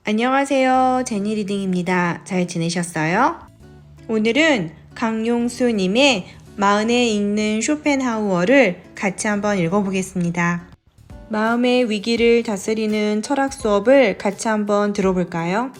안녕하세요. 제니 리딩입니다. 잘 지내셨어요? 오늘은 강용수님의 마흔에 읽는 쇼펜하우어를 같이 한번 읽어보겠습니다. 마음의 위기를 다스리는 철학 수업을 같이 한번 들어볼까요?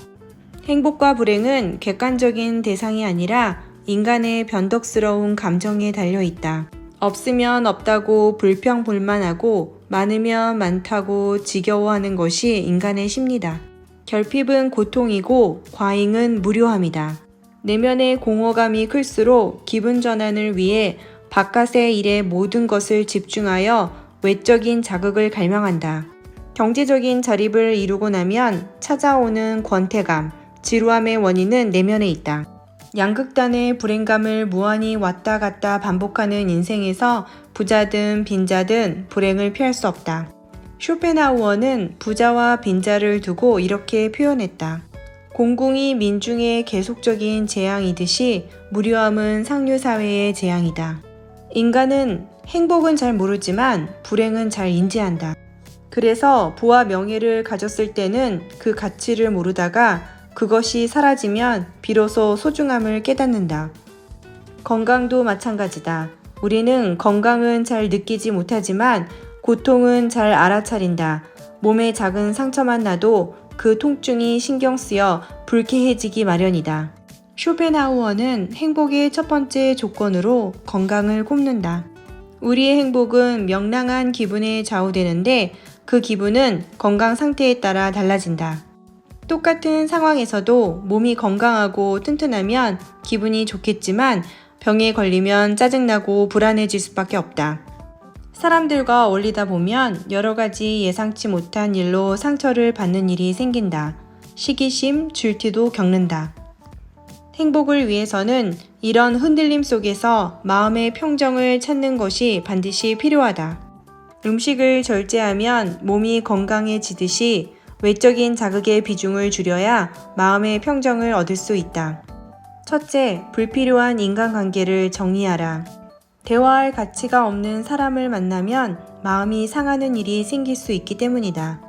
행복과 불행은 객관적인 대상이 아니라 인간의 변덕스러운 감정에 달려있다. 없으면 없다고 불평불만하고 많으면 많다고 지겨워하는 것이 인간의 심리다. 결핍은 고통이고 과잉은 무료함이다. 내면의 공허감이 클수록 기분 전환을 위해 바깥의 일에 모든 것을 집중하여 외적인 자극을 갈망한다. 경제적인 자립을 이루고 나면 찾아오는 권태감, 지루함의 원인은 내면에 있다. 양극단의 불행감을 무한히 왔다 갔다 반복하는 인생에서 부자든 빈자든 불행을 피할 수 없다. 쇼펜하우어는 부자와 빈자를 두고 이렇게 표현했다. 공궁이 민중의 계속적인 재앙이듯이 무료함은 상류사회의 재앙이다. 인간은 행복은 잘 모르지만 불행은 잘 인지한다. 그래서 부와 명예를 가졌을 때는 그 가치를 모르다가 그것이 사라지면 비로소 소중함을 깨닫는다. 건강도 마찬가지다. 우리는 건강은 잘 느끼지 못하지만 고통은 잘 알아차린다. 몸에 작은 상처만 나도 그 통증이 신경 쓰여 불쾌해지기 마련이다. 쇼펜하우어는 행복의 첫 번째 조건으로 건강을 꼽는다. 우리의 행복은 명랑한 기분에 좌우되는데 그 기분은 건강 상태에 따라 달라진다. 똑같은 상황에서도 몸이 건강하고 튼튼하면 기분이 좋겠지만 병에 걸리면 짜증나고 불안해질 수밖에 없다. 사람들과 어울리다 보면 여러 가지 예상치 못한 일로 상처를 받는 일이 생긴다. 시기심, 질투도 겪는다. 행복을 위해서는 이런 흔들림 속에서 마음의 평정을 찾는 것이 반드시 필요하다. 음식을 절제하면 몸이 건강해지듯이 외적인 자극의 비중을 줄여야 마음의 평정을 얻을 수 있다. 첫째, 불필요한 인간관계를 정리하라. 대화할 가치가 없는 사람을 만나면 마음이 상하는 일이 생길 수 있기 때문이다.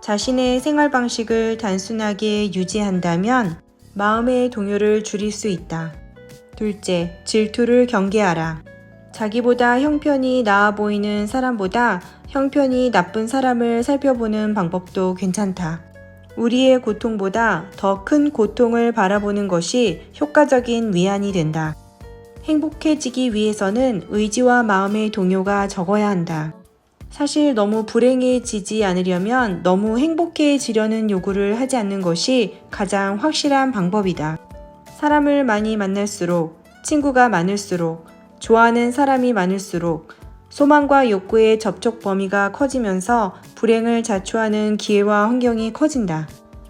자신의 생활 방식을 단순하게 유지한다면 마음의 동요를 줄일 수 있다. 둘째, 질투를 경계하라. 자기보다 형편이 나아 보이는 사람보다 형편이 나쁜 사람을 살펴보는 방법도 괜찮다. 우리의 고통보다 더 큰 고통을 바라보는 것이 효과적인 위안이 된다. 행복해지기 위해서는 의지와 마음의 동요가 적어야 한다. 사실 너무 불행해지지 않으려면 너무 행복해지려는 요구를 하지 않는 것이 가장 확실한 방법이다. 사람을 많이 만날수록, 친구가 많을수록, 좋아하는 사람이 많을수록 소망과 욕구의 접촉 범위가 커지면서 불행을 자초하는 기회와 환경이 커진다.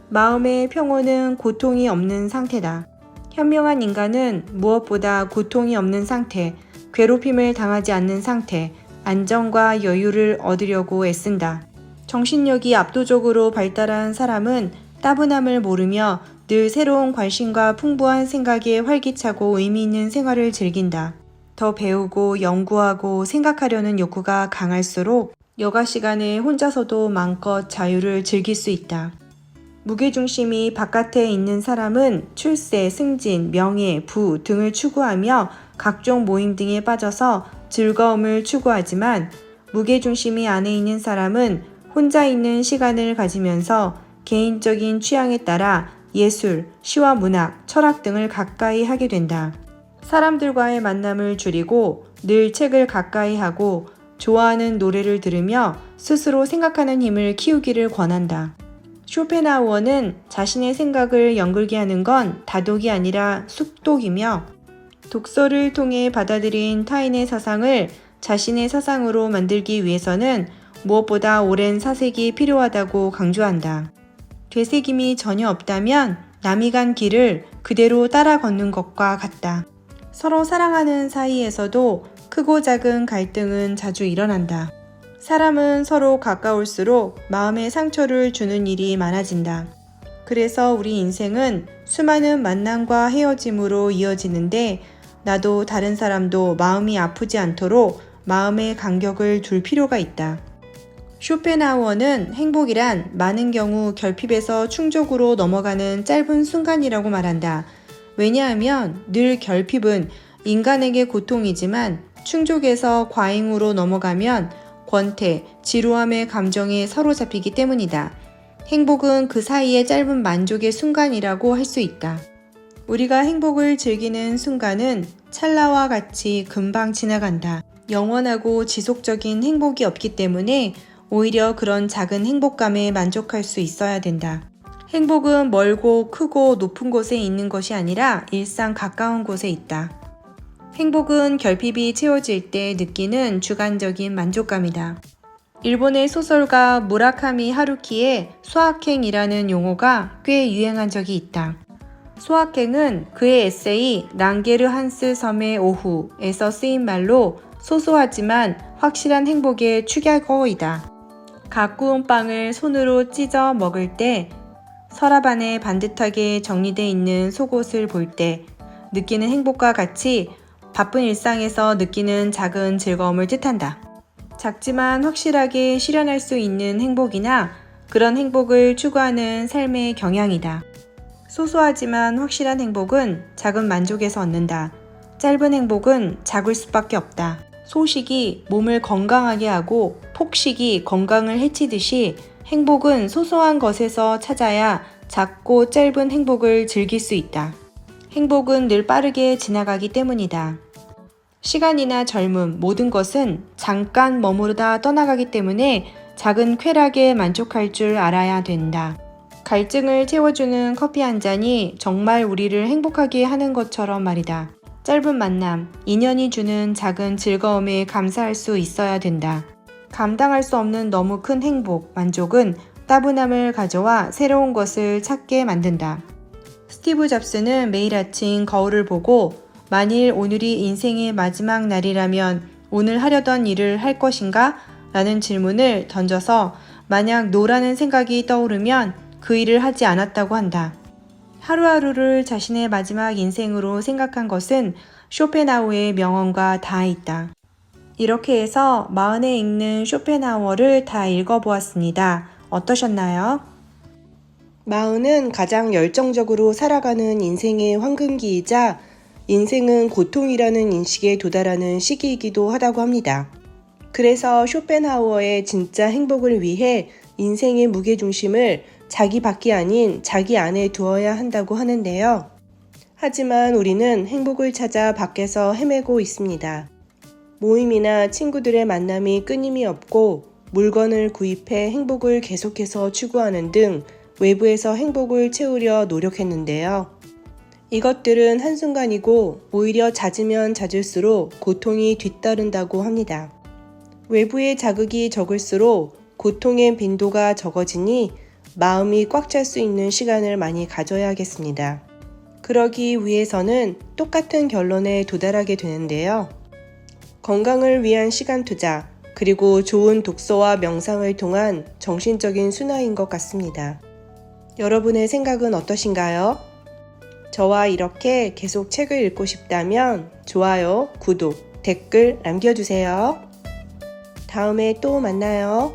마음의 평온은 고통이 없는 상태다. 현명한 인간은 무엇보다 고통이 없는 상태, 괴롭힘을 당하지 않는 상태, 안정과 여유를 얻으려고 애쓴다. 정신력이 압도적으로 발달한 사람은 따분함을 모르며 늘 새로운 관심과 풍부한 생각에 활기차고 의미 있는 생활을 즐긴다. 더 배우고 연구하고 생각하려는 욕구가 강할수록 여가 시간에 혼자서도 마음껏 자유를 즐길 수 있다. 무게중심이 바깥에 있는 사람은 출세, 승진, 명예, 부 등을 추구하며 각종 모임 등에 빠져서 즐거움을 추구하지만 무게중심이 안에 있는 사람은 혼자 있는 시간을 가지면서 개인적인 취향에 따라 예술, 시와 문학, 철학 등을 가까이 하게 된다. 사람들과의 만남을 줄이고 늘 책을 가까이 하고 좋아하는 노래를 들으며 스스로 생각하는 힘을 키우기를 권한다. 쇼펜하우어는 자신의 생각을 연글게 하는 건 다독이 아니라 숙독이며 독서를 통해 받아들인 타인의 사상을 자신의 사상으로 만들기 위해서는 무엇보다 오랜 사색이 필요하다고 강조한다. 되새김이 전혀 없다면 남이 간 길을 그대로 따라 걷는 것과 같다. 서로 사랑하는 사이에서도 크고 작은 갈등은 자주 일어난다. 사람은 서로 가까울수록 마음에 상처를 주는 일이 많아진다. 그래서 우리 인생은 수많은 만남과 헤어짐으로 이어지는데 나도 다른 사람도 마음이 아프지 않도록 마음의 간격을 둘 필요가 있다. 쇼펜하우어는 행복이란 많은 경우 결핍에서 충족으로 넘어가는 짧은 순간이라고 말한다. 왜냐하면 늘 결핍은 인간에게 고통이지만 충족에서 과잉으로 넘어가면 권태, 지루함의 감정에 사로잡히기 때문이다. 행복은 그 사이의 짧은 만족의 순간이라고 할 수 있다. 우리가 행복을 즐기는 순간은 찰나와 같이 금방 지나간다. 영원하고 지속적인 행복이 없기 때문에 오히려 그런 작은 행복감에 만족할 수 있어야 된다. 행복은 멀고 크고 높은 곳에 있는 것이 아니라 일상 가까운 곳에 있다. 행복은 결핍이 채워질 때 느끼는 주관적인 만족감이다. 일본의 소설가 무라카미 하루키의 소확행이라는 용어가 꽤 유행한 적이 있다. 소확행은 그의 에세이 랑게르 한스 섬의 오후에서 쓰인 말로 소소하지만 확실한 행복의 축약어이다. 갓 구운 빵을 손으로 찢어 먹을 때, 서랍 안에 반듯하게 정리되어 있는 속옷을 볼 때 느끼는 행복과 같이 바쁜 일상에서 느끼는 작은 즐거움을 뜻한다. 작지만 확실하게 실현할 수 있는 행복이나 그런 행복을 추구하는 삶의 경향이다. 소소하지만 확실한 행복은 작은 만족에서 얻는다. 짧은 행복은 작을 수밖에 없다. 소식이 몸을 건강하게 하고 폭식이 건강을 해치듯이 행복은 소소한 것에서 찾아야 작고 짧은 행복을 즐길 수 있다. 행복은 늘 빠르게 지나가기 때문이다. 시간이나 젊음, 모든 것은 잠깐 머무르다 떠나가기 때문에 작은 쾌락에 만족할 줄 알아야 된다. 갈증을 채워주는 커피 한 잔이 정말 우리를 행복하게 하는 것처럼 말이다. 짧은 만남, 인연이 주는 작은 즐거움에 감사할 수 있어야 된다. 감당할 수 없는 너무 큰 행복, 만족은 따분함을 가져와 새로운 것을 찾게 만든다. 스티브 잡스는 매일 아침 거울을 보고 만일 오늘이 인생의 마지막 날이라면 오늘 하려던 일을 할 것인가? 라는 질문을 던져서 만약 노라는 생각이 떠오르면 그 일을 하지 않았다고 한다. 하루하루를 자신의 마지막 인생으로 생각한 것은 쇼펜하우어의 명언과 닿아 있다. 이렇게 해서 마흔에 읽는 쇼펜하우어를 다 읽어보았습니다. 어떠셨나요? 마흔은 가장 열정적으로 살아가는 인생의 황금기이자 인생은 고통이라는 인식에 도달하는 시기이기도 하다고 합니다. 그래서 쇼펜하우어의 진짜 행복을 위해 인생의 무게중심을 자기 밖이 아닌 자기 안에 두어야 한다고 하는데요. 하지만 우리는 행복을 찾아 밖에서 헤매고 있습니다. 모임이나 친구들의 만남이 끊임이 없고 물건을 구입해 행복을 계속해서 추구하는 등 외부에서 행복을 채우려 노력했는데요. 이것들은 한순간이고 오히려 잦으면 잦을수록 고통이 뒤따른다고 합니다. 외부의 자극이 적을수록 고통의 빈도가 적어지니 마음이 꽉 찰 수 있는 시간을 많이 가져야겠습니다. 그러기 위해서는 똑같은 결론에 도달하게 되는데요. 건강을 위한 시간 투자, 그리고 좋은 독서와 명상을 통한 정신적인 순화인 것 같습니다. 여러분의 생각은 어떠신가요? 저와 이렇게 계속 책을 읽고 싶다면 좋아요, 구독, 댓글 남겨주세요. 다음에 또 만나요.